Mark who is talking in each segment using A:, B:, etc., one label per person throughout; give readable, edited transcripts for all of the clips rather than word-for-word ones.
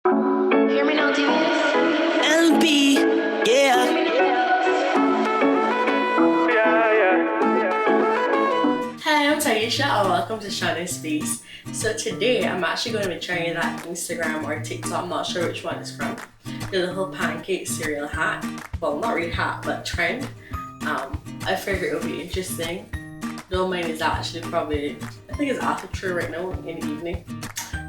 A: Hear me now, devious.
B: LB, yeah.
C: Hi, I'm Tyeisha and welcome to Shining Space. So today I'm actually going to be trying that Instagram or TikTok, I'm not sure which one it's from, the little pancake cereal hat. Well, not really hat, but trend. I figured it would be interesting. Though mine is actually probably, I think it's after 3 right now in the evening.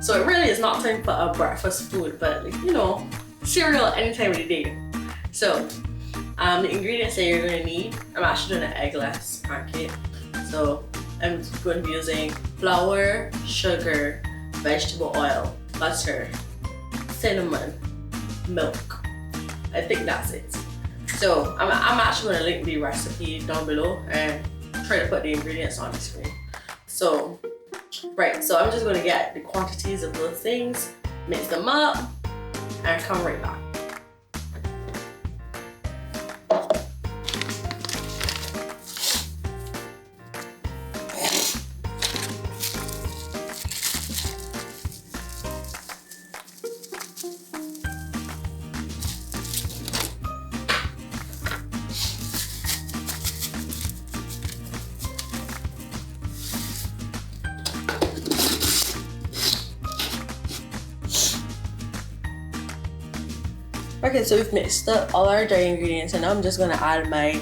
C: So it really is not time for a breakfast food, but like, you know, cereal any time of the day. So the ingredients that you're going to need, I'm actually doing an eggless pancake. So I'm going to be using flour, sugar, vegetable oil, butter, cinnamon, milk. I think that's it. So I'm actually going to link the recipe down below and try to put the ingredients on the screen. So, right, so I'm just going to get the quantities of those things, mix them up, and come right back. Okay, so we've mixed up all our dry ingredients and now I'm just gonna add my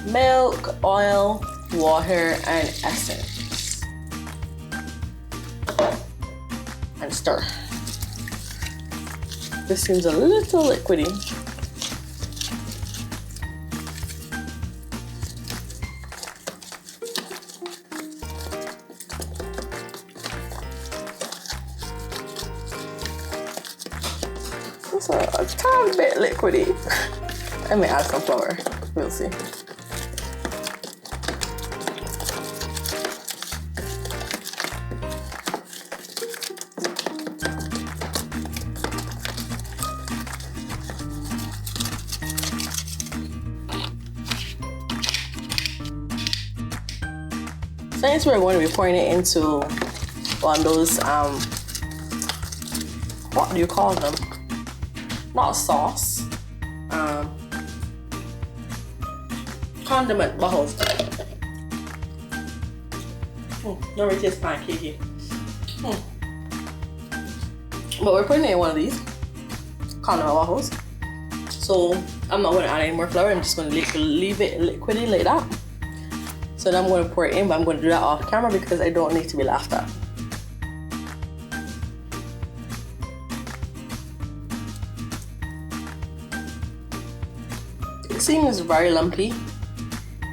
C: milk, oil, water, and essence. And stir. This seems a little liquidy. It's a tad bit liquidy. I may add some flour. We'll see. Since we're going to be pouring it into one of those what do you call them? Not sauce, condiment bottles. Don't really taste pancakey. But we're putting it in one of these condiment bottles. So I'm not going to add any more flour. I'm just going to leave it liquidy like that. So then I'm going to pour it in, but I'm going to do that off camera because I don't need to be laughed at. It seems very lumpy.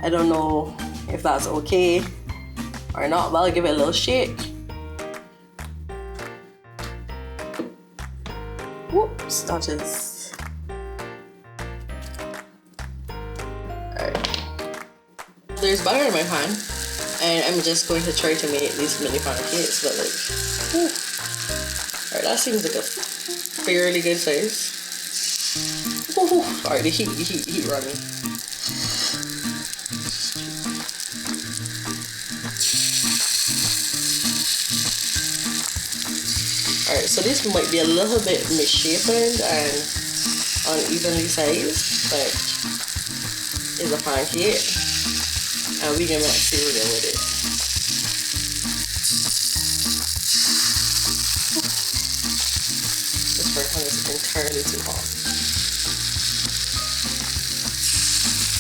C: I don't know if that's okay or not, but I'll give it a little shake. Whoops, that is. Alright. There's butter in my pan, and I'm just going to try to make these mini pancakes, but like, alright, that seems like a fairly good size. Alright, the heat running. Alright, so this might be a little bit misshapen and unevenly sized, but it's a pancake, and we can make cereal with it. This pan is entirely too hot.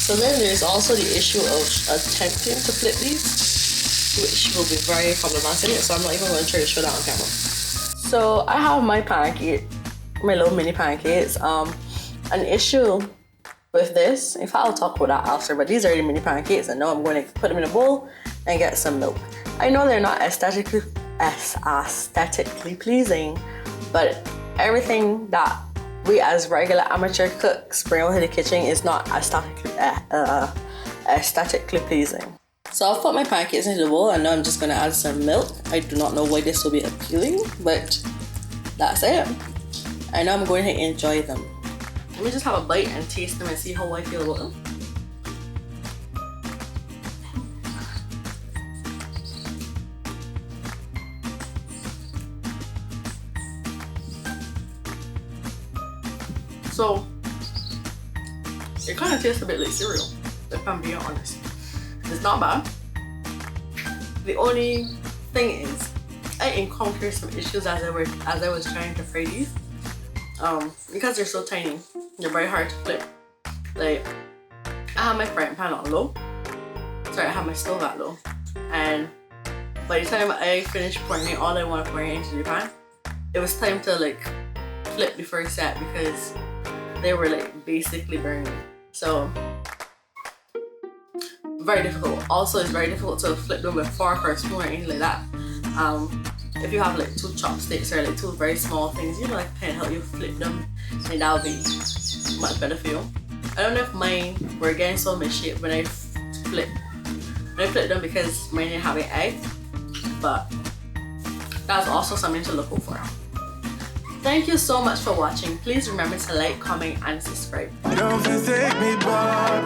C: So then there's also the issue of attempting to flip these, which will be very problematic, so I'm not even going to try to show that on camera. So I have my pancake, my little mini pancakes. An issue with this, in fact I'll talk about that after, but these are the mini pancakes and now I'm going to put them in a bowl and get some milk. I know they're not aesthetically pleasing, but everything that we as regular amateur cooks bring out to the kitchen is not aesthetically pleasing. So I've put my pancakes into the bowl and now I'm just going to add some milk. I do not know why this will be appealing, but that's it. And now I'm going to enjoy them. Let me just have a bite and taste them and see how I feel about them. So it kind of tastes a bit like cereal, if I'm being honest. It's not bad. The only thing is, I encountered some issues as I was trying to fry these. Because they're so tiny, they're very hard to flip. Like, I have my frying pan on low. Sorry, I have my stove at low. And by the time I finished pouring it, all I want to pour it into the pan, it was time to like flip the first set because they were like basically burning. So very difficult. Also, it's very difficult to flip them with fork or spoon or anything like that. If you have like 2 chopsticks or like 2 very small things, you know, like can help you flip them, and that would be much better for you. I don't know if mine were getting so misshapen when I flipped them because mine didn't have an egg, but that's also something to look out for. Thank you so much for watching. Please remember to like, comment, and subscribe.
D: Don't forsake me, Barbados.